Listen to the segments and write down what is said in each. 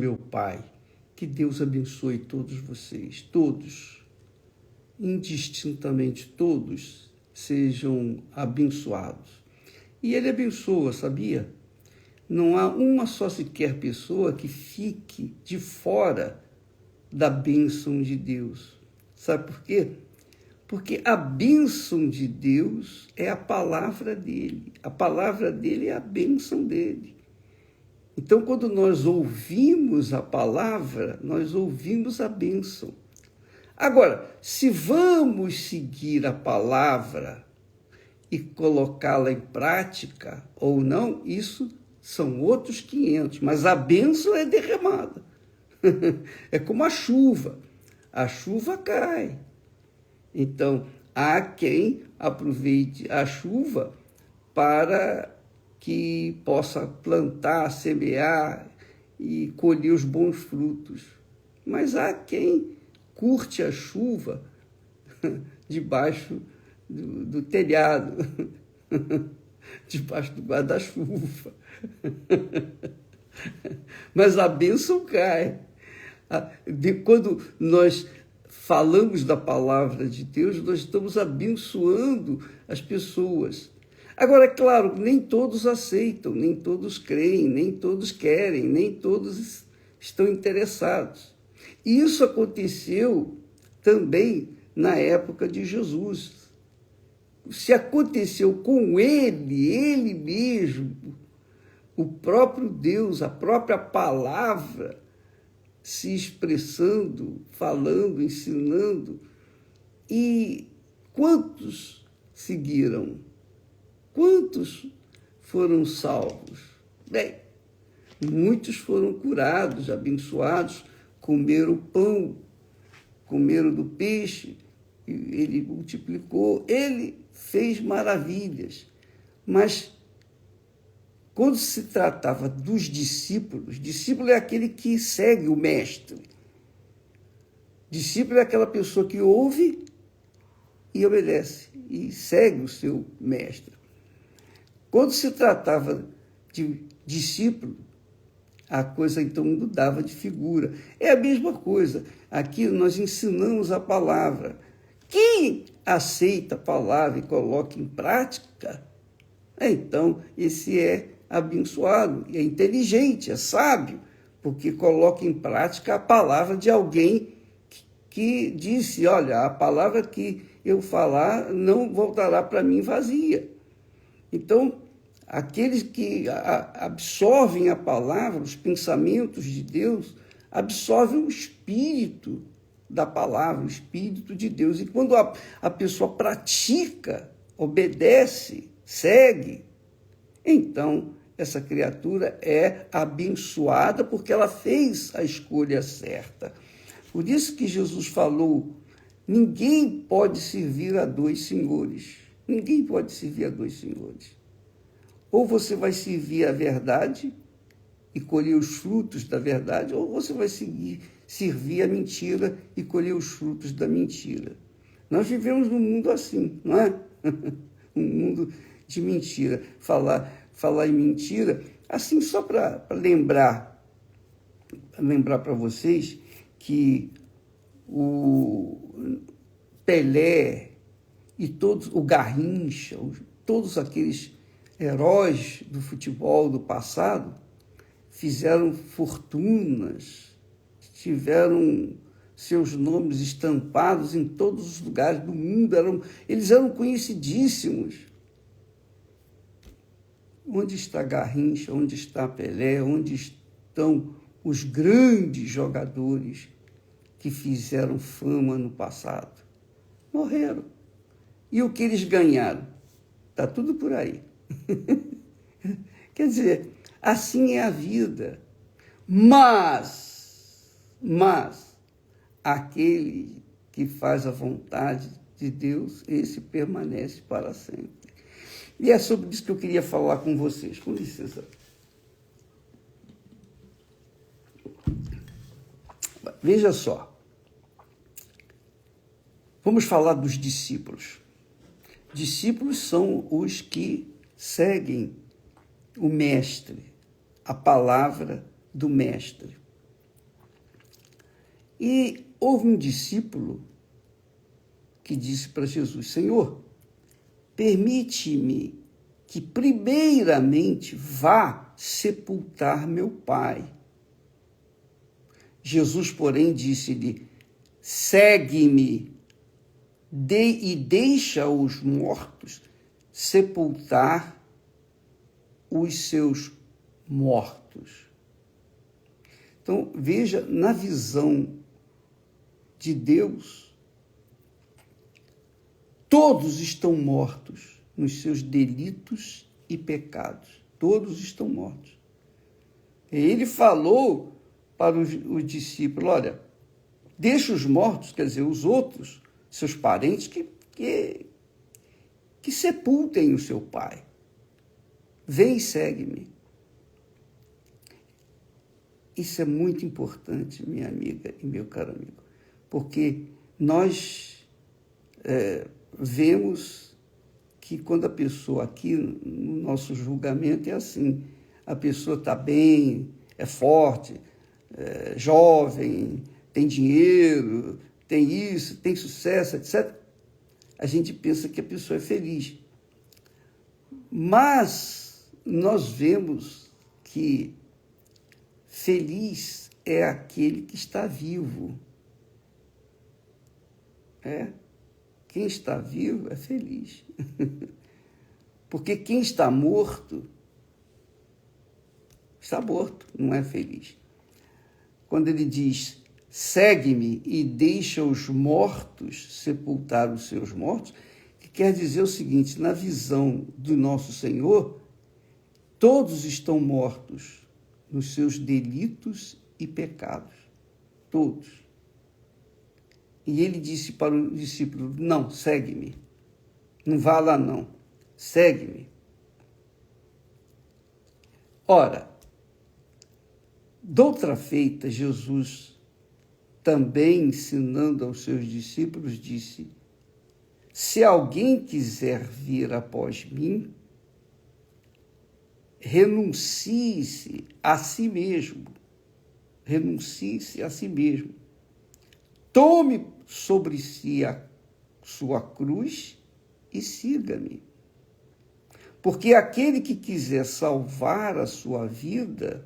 meu Pai. Que Deus abençoe todos vocês, todos, indistintamente todos, sejam abençoados. E Ele abençoa, sabia? Não há uma só sequer pessoa que fique de fora da bênção de Deus. Sabe por quê? Porque a bênção de Deus é a palavra dele. A palavra dele é a bênção dele. Então, quando nós ouvimos a palavra, nós ouvimos a bênção. Agora, se vamos seguir a palavra e colocá-la em prática ou não, isso são outros 500, mas a bênção é derramada. É como a chuva cai. Então, há quem aproveite a chuva para que possa plantar, semear e colher os bons frutos. Mas há quem curte a chuva debaixo do telhado, debaixo do guarda-chuva. Mas a bênção cai. Quando nós falamos da palavra de Deus, nós estamos abençoando as pessoas. Agora, é claro, nem todos aceitam, nem todos creem, nem todos querem, nem todos estão interessados. E isso aconteceu também na época de Jesus. Se aconteceu com ele mesmo, o próprio Deus, a própria palavra, se expressando, falando, ensinando. E quantos seguiram? Quantos foram salvos? Bem, muitos foram curados, abençoados, comeram o pão, comeram do peixe, ele multiplicou, ele fez maravilhas. Mas quando se tratava dos discípulos, discípulo é aquele que segue o mestre. Discípulo é aquela pessoa que ouve e obedece, e segue o seu mestre. Quando se tratava de discípulo, a coisa então mudava de figura. É a mesma coisa. Aqui nós ensinamos a palavra. Quem aceita a palavra e coloca em prática, então esse é abençoado, é inteligente, é sábio, porque coloca em prática a palavra de alguém que disse, olha, a palavra que eu falar não voltará para mim vazia. Então, aqueles que absorvem a palavra, os pensamentos de Deus, absorvem o espírito da palavra, o espírito de Deus. E quando a pessoa pratica, obedece, segue, então essa criatura é abençoada porque ela fez a escolha certa. Por isso que Jesus falou, ninguém pode servir a dois senhores. Ninguém pode servir a dois senhores. Ou você vai servir a verdade e colher os frutos da verdade, ou você vai servir a mentira e colher os frutos da mentira. Nós vivemos num mundo assim, não é? Um mundo de mentira. Falar em mentira, assim, só para lembrar para vocês que o Pelé e todos, o Garrincha, todos aqueles heróis do futebol do passado fizeram fortunas, tiveram seus nomes estampados em todos os lugares do mundo, eles eram conhecidíssimos. Onde está Garrincha? Onde está Pelé? Onde estão os grandes jogadores que fizeram fama no passado? Morreram. E o que eles ganharam? Está tudo por aí. Quer dizer, assim é a vida. Mas, aquele que faz a vontade de Deus, esse permanece para sempre. E é sobre isso que eu queria falar com vocês. Com licença. Veja só. Vamos falar dos discípulos. Discípulos são os que seguem o mestre, a palavra do mestre. E houve um discípulo que disse para Jesus: Senhor, permite-me que primeiramente vá sepultar meu pai. Jesus, porém, disse-lhe: segue-me e deixa os mortos sepultar os seus mortos. Então, veja, na visão de Deus, todos estão mortos nos seus delitos e pecados. Todos estão mortos. Ele falou para os discípulos: olha, deixa os mortos, quer dizer, os outros, seus parentes, que sepultem o seu pai. Vem e segue-me. Isso é muito importante, minha amiga e meu caro amigo, porque nós vemos que quando a pessoa aqui, no nosso julgamento, é assim: a pessoa está bem, é forte, é jovem, tem dinheiro, tem isso, tem sucesso, etc. A gente pensa que a pessoa é feliz. Mas nós vemos que feliz é aquele que está vivo. Quem está vivo é feliz. Porque quem está morto, não é feliz. Quando ele diz, segue-me e deixa os mortos sepultar os seus mortos, que quer dizer o seguinte: na visão do nosso Senhor, todos estão mortos nos seus delitos e pecados. Todos. E ele disse para o discípulo: não, segue-me. Não vá lá, não. Segue-me. Ora, doutra feita, Jesus, também ensinando aos seus discípulos, disse: se alguém quiser vir após mim, renuncie-se a si mesmo. Renuncie-se a si mesmo. Tome sobre si a sua cruz e siga-me. Porque aquele que quiser salvar a sua vida,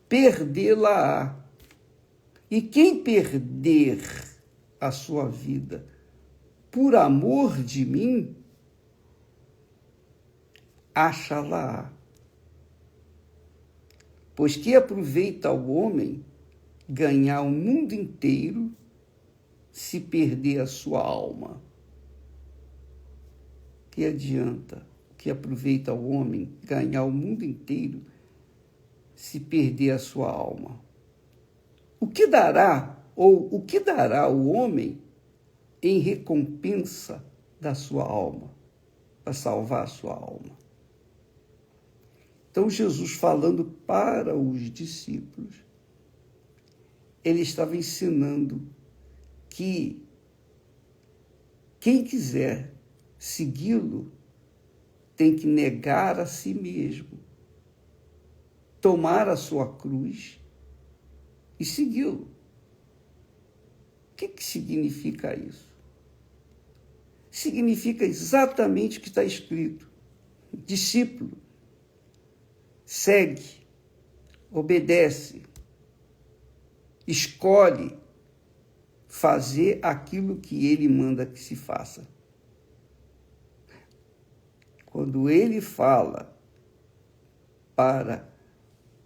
perdê-la-á. E quem perder a sua vida por amor de mim, acha-la-á. Pois que aproveita ao homem ganhar o mundo inteiro se perder a sua alma? Que adianta? Que aproveita ao homem ganhar o mundo inteiro se perder a sua alma? O que dará o homem em recompensa da sua alma, para salvar a sua alma? Então, Jesus, falando para os discípulos, ele estava ensinando que quem quiser segui-lo tem que negar a si mesmo, tomar a sua cruz e segui-lo. O que significa isso? Significa exatamente o que está escrito: discípulo, segue, obedece, escolhe fazer aquilo que ele manda que se faça. Quando ele fala para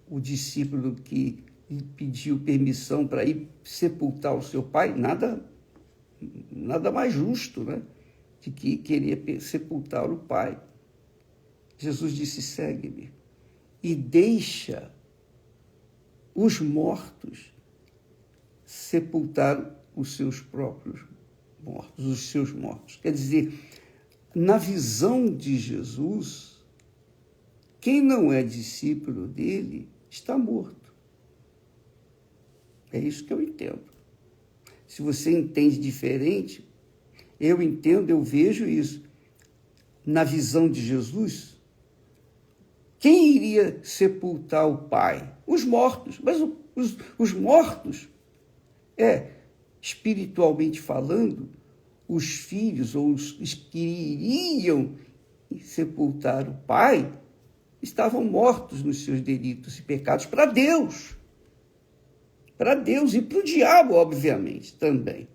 o discípulo que lhe pediu permissão para ir sepultar o seu pai, nada mais justo, né, de que queria sepultar o pai. Jesus disse: segue-me e deixa os mortos sepultar os seus próprios mortos, os seus mortos. Quer dizer, na visão de Jesus, quem não é discípulo dele está morto. É isso que eu entendo. Se você entende diferente, eu entendo, eu vejo isso. Na visão de Jesus, Quem iria sepultar o pai? Os mortos. Mas os mortos, espiritualmente falando, os filhos ou os que iriam sepultar o pai estavam mortos nos seus delitos e pecados para Deus. Para Deus e para o diabo, obviamente, também.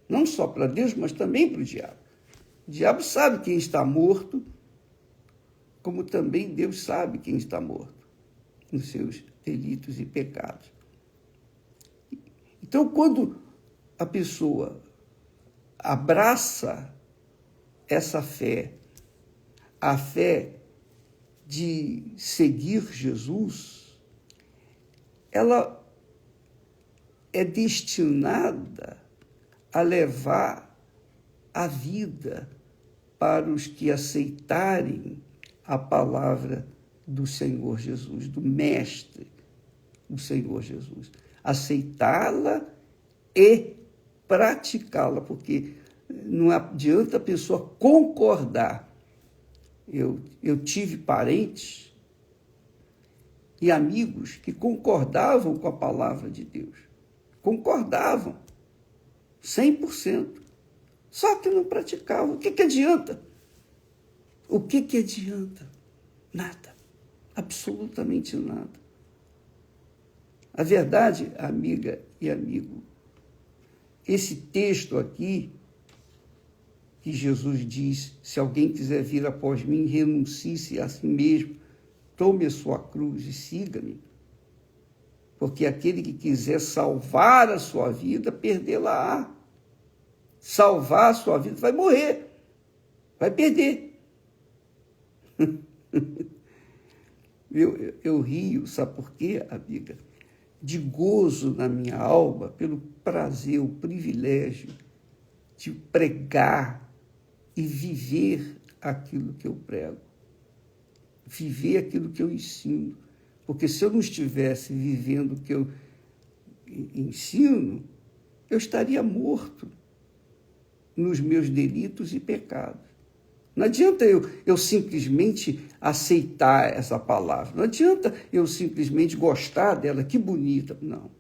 Não só para Deus, mas também para o diabo. O diabo sabe quem está morto, como também Deus sabe quem está morto nos seus delitos e pecados. Então, quando a pessoa abraça essa fé, a fé de seguir Jesus, ela é destinada a levar a vida para os que aceitarem a palavra do Senhor Jesus, do Mestre do Senhor Jesus. Aceitá-la e praticá-la, porque não adianta a pessoa concordar. Eu tive parentes e amigos que concordavam com a palavra de Deus. Concordavam, 100%. Só que não praticavam. O que adianta? O que adianta? Nada. Absolutamente nada. A verdade, amiga e amigo, esse texto aqui, que Jesus diz, se alguém quiser vir após mim, renuncie-se a si mesmo, tome a sua cruz e siga-me. Porque aquele que quiser salvar a sua vida, perdê-la-á. Salvar a sua vida, vai morrer, vai perder. Eu rio, sabe por quê, amiga? De gozo na minha alma, pelo prazer, o privilégio de pregar e viver aquilo que eu prego, viver aquilo que eu ensino. Porque se eu não estivesse vivendo o que eu ensino, eu estaria morto nos meus delitos e pecados. Não adianta eu simplesmente aceitar essa palavra. Não adianta eu simplesmente gostar dela, que bonita. Não.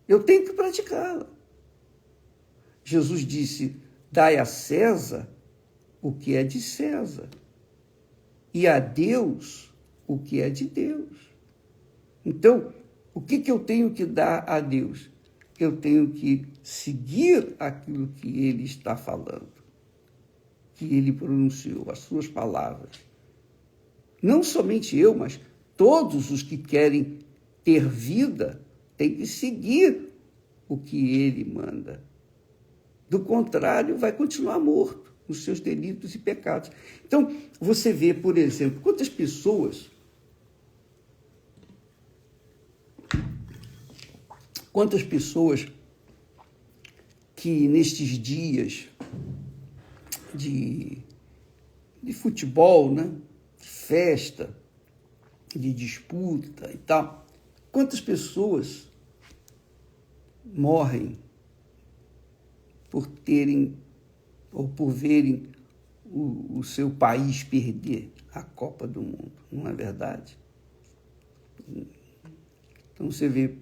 Eu tenho que praticá-la. Jesus disse, dai a César o que é de César e a Deus o que é de Deus. Então, o que eu tenho que dar a Deus? Eu tenho que seguir aquilo que ele está falando, que ele pronunciou, as suas palavras. Não somente eu, mas todos os que querem ter vida têm que seguir o que ele manda. Do contrário, vai continuar morto nos seus delitos e pecados. Então, você vê, por exemplo, quantas pessoas que nestes dias de futebol, né? De festa, de disputa e tal, quantas pessoas morrem por terem ou por verem o seu país perder a Copa do Mundo, não é verdade? Então você vê,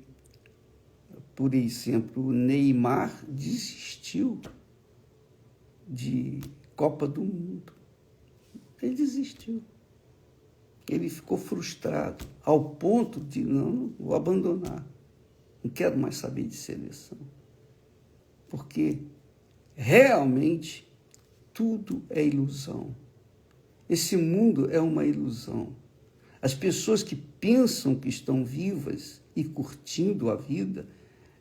por exemplo, o Neymar desistiu de Copa do Mundo. Ele desistiu. Ele ficou frustrado, ao ponto de não vou abandonar. Não quero mais saber de seleção. Porque realmente tudo é ilusão. Esse mundo é uma ilusão. As pessoas que pensam que estão vivas e curtindo a vida,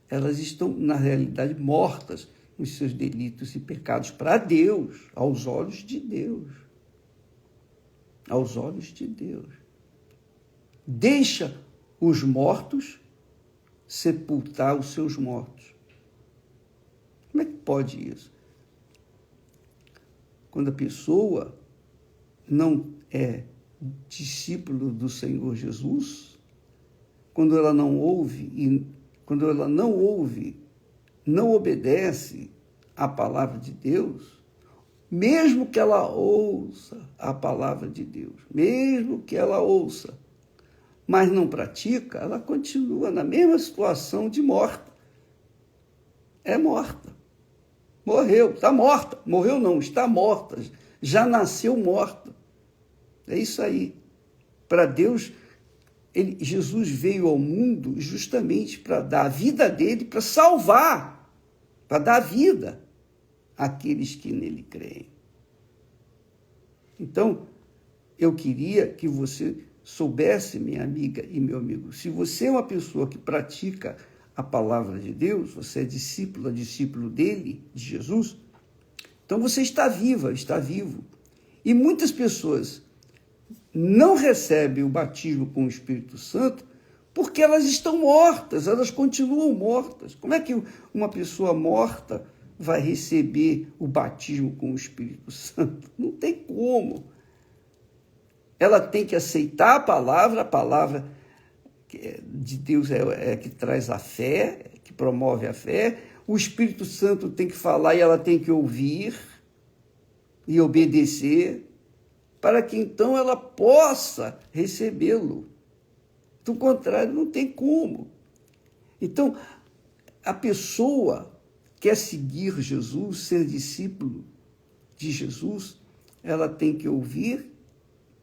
elas estão, na realidade, mortas nos seus delitos e pecados para Deus, aos olhos de Deus. Aos olhos de Deus. Deixa os mortos sepultar os seus mortos. Como é que pode isso? Quando a pessoa não é discípulo do Senhor Jesus, quando ela não ouve, não obedece à palavra de Deus, mesmo que ela ouça a palavra de Deus, mesmo que ela ouça, mas não pratica, ela continua na mesma situação de morta. É morta. Morreu, está morta. Morreu não, está morta. Já nasceu morta. É isso aí. Para Deus, Jesus veio ao mundo justamente para dar a vida dele, para salvar, para dar vida àqueles que nele creem. Então, eu queria que você soubesse, minha amiga e meu amigo, se você é uma pessoa que pratica a palavra de Deus, você é discípulo dele, de Jesus, então você está viva, está vivo. E muitas pessoas não recebem o batismo com o Espírito Santo porque elas estão mortas, elas continuam mortas. Como é que uma pessoa morta vai receber o batismo com o Espírito Santo? Não tem como. Ela tem que aceitar a palavra de Deus é que traz a fé, que promove a fé. O Espírito Santo tem que falar e ela tem que ouvir e obedecer, para que então ela possa recebê-lo. Do contrário, não tem como. Então, a pessoa quer seguir Jesus, ser discípulo de Jesus, ela tem que ouvir,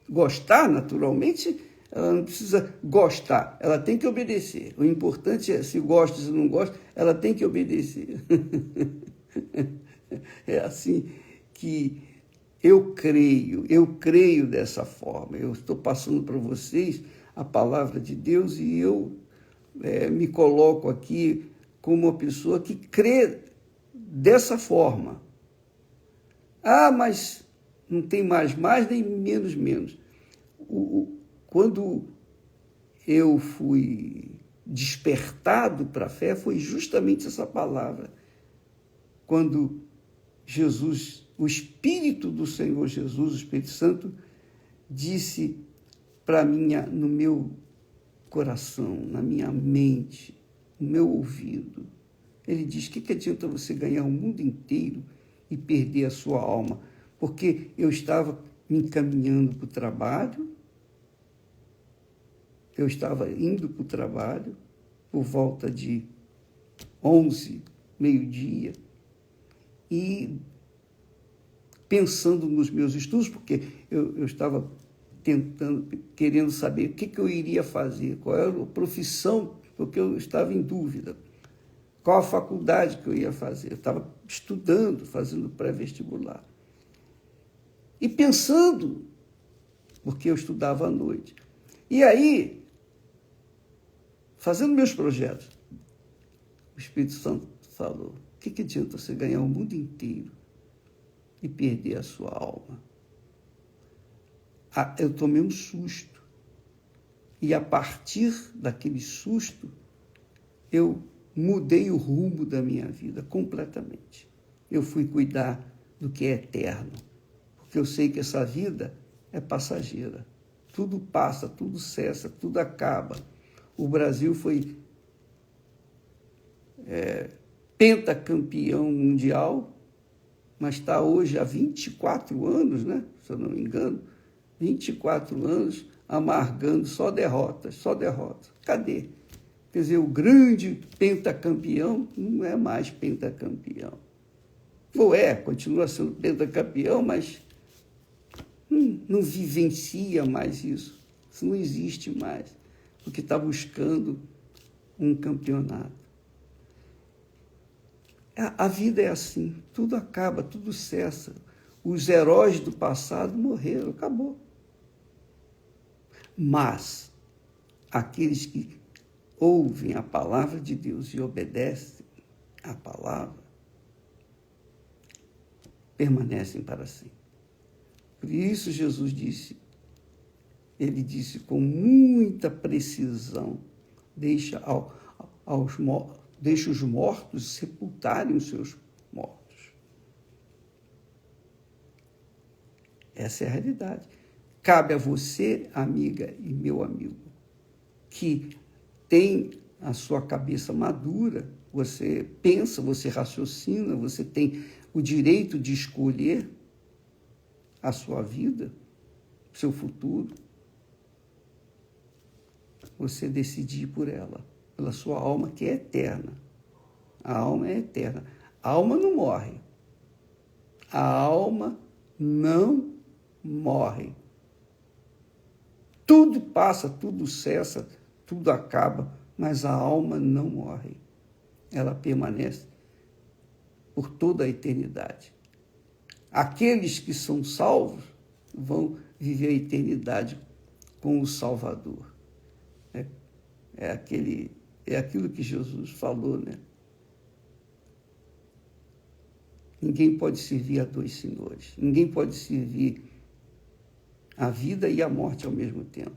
gostar, naturalmente, ela não precisa gostar, ela tem que obedecer. O importante é, se gosta, se não gosta, ela tem que obedecer. É assim que eu creio dessa forma. Eu estou passando para vocês a palavra de Deus e eu me coloco aqui como uma pessoa que crê dessa forma. Ah, mas não tem mais nem menos. Quando eu fui despertado para a fé, foi justamente essa palavra. Quando Jesus, o Espírito do Senhor Jesus, o Espírito Santo, disse para mim, no meu coração, na minha mente, no meu ouvido, ele diz: que adianta você ganhar o mundo inteiro e perder a sua alma? Porque eu estava me encaminhando para o trabalho, eu estava indo para o trabalho por volta de 11, meio-dia, e pensando nos meus estudos, porque eu estava querendo saber o que eu iria fazer, qual era a profissão, porque eu estava em dúvida, qual a faculdade que eu ia fazer. Eu estava estudando, fazendo pré-vestibular. E pensando, porque eu estudava à noite. E aí, fazendo meus projetos, o Espírito Santo falou: o que adianta você ganhar o mundo inteiro e perder a sua alma? Eu tomei um susto. E a partir daquele susto, eu mudei o rumo da minha vida completamente. Eu fui cuidar do que é eterno, porque eu sei que essa vida é passageira. Tudo passa, tudo cessa, tudo acaba. O Brasil foi pentacampeão mundial, mas está hoje há 24 anos, né? Se eu não me engano, 24 anos amargando só derrotas. Cadê? Quer dizer, o grande pentacampeão não é mais pentacampeão. Ou continua sendo pentacampeão, mas não vivencia mais isso. Isso não existe mais, porque está buscando um campeonato. A vida é assim, tudo acaba, tudo cessa. Os heróis do passado morreram, acabou. Mas aqueles que ouvem a palavra de Deus e obedecem à palavra, permanecem para sempre. Por isso Jesus disse, ele disse com muita precisão: deixa os mortos sepultarem os seus mortos. Essa é a realidade. Cabe a você, amiga e meu amigo, que tem a sua cabeça madura, você pensa, você raciocina, você tem o direito de escolher, a sua vida, o seu futuro, você decidir por ela, pela sua alma que é eterna. A alma é eterna. A alma não morre. A alma não morre. Tudo passa, tudo cessa, tudo acaba, mas a alma não morre. Ela permanece por toda a eternidade. Aqueles que são salvos vão viver a eternidade com o Salvador. É aquilo que Jesus falou, né? Ninguém pode servir a dois senhores. Ninguém pode servir a vida e a morte ao mesmo tempo.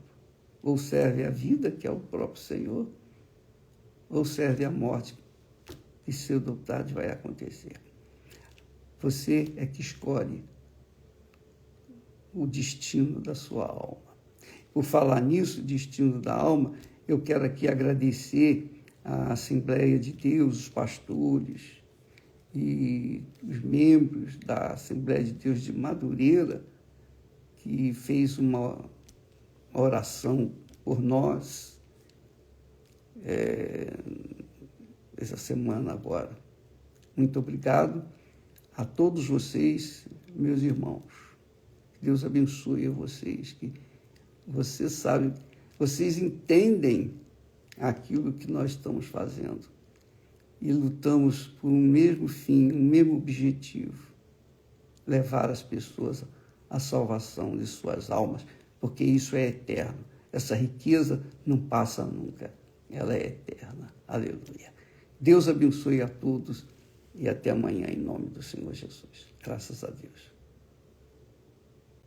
Ou serve a vida, que é o próprio Senhor, ou serve a morte, que cedo ou tarde vai acontecer. Você é que escolhe o destino da sua alma. Por falar nisso, destino da alma, eu quero aqui agradecer à Assembleia de Deus, os pastores e os membros da Assembleia de Deus de Madureira, que fez uma oração por nós essa semana agora. Muito obrigado a todos vocês, meus irmãos. Que Deus abençoe a vocês, que vocês sabem, vocês entendem aquilo que nós estamos fazendo e lutamos por um mesmo fim, um mesmo objetivo, levar as pessoas à salvação de suas almas, porque isso é eterno. Essa riqueza não passa nunca, ela é eterna. Aleluia. Deus abençoe a todos e até amanhã, em nome do Senhor Jesus. Graças a Deus.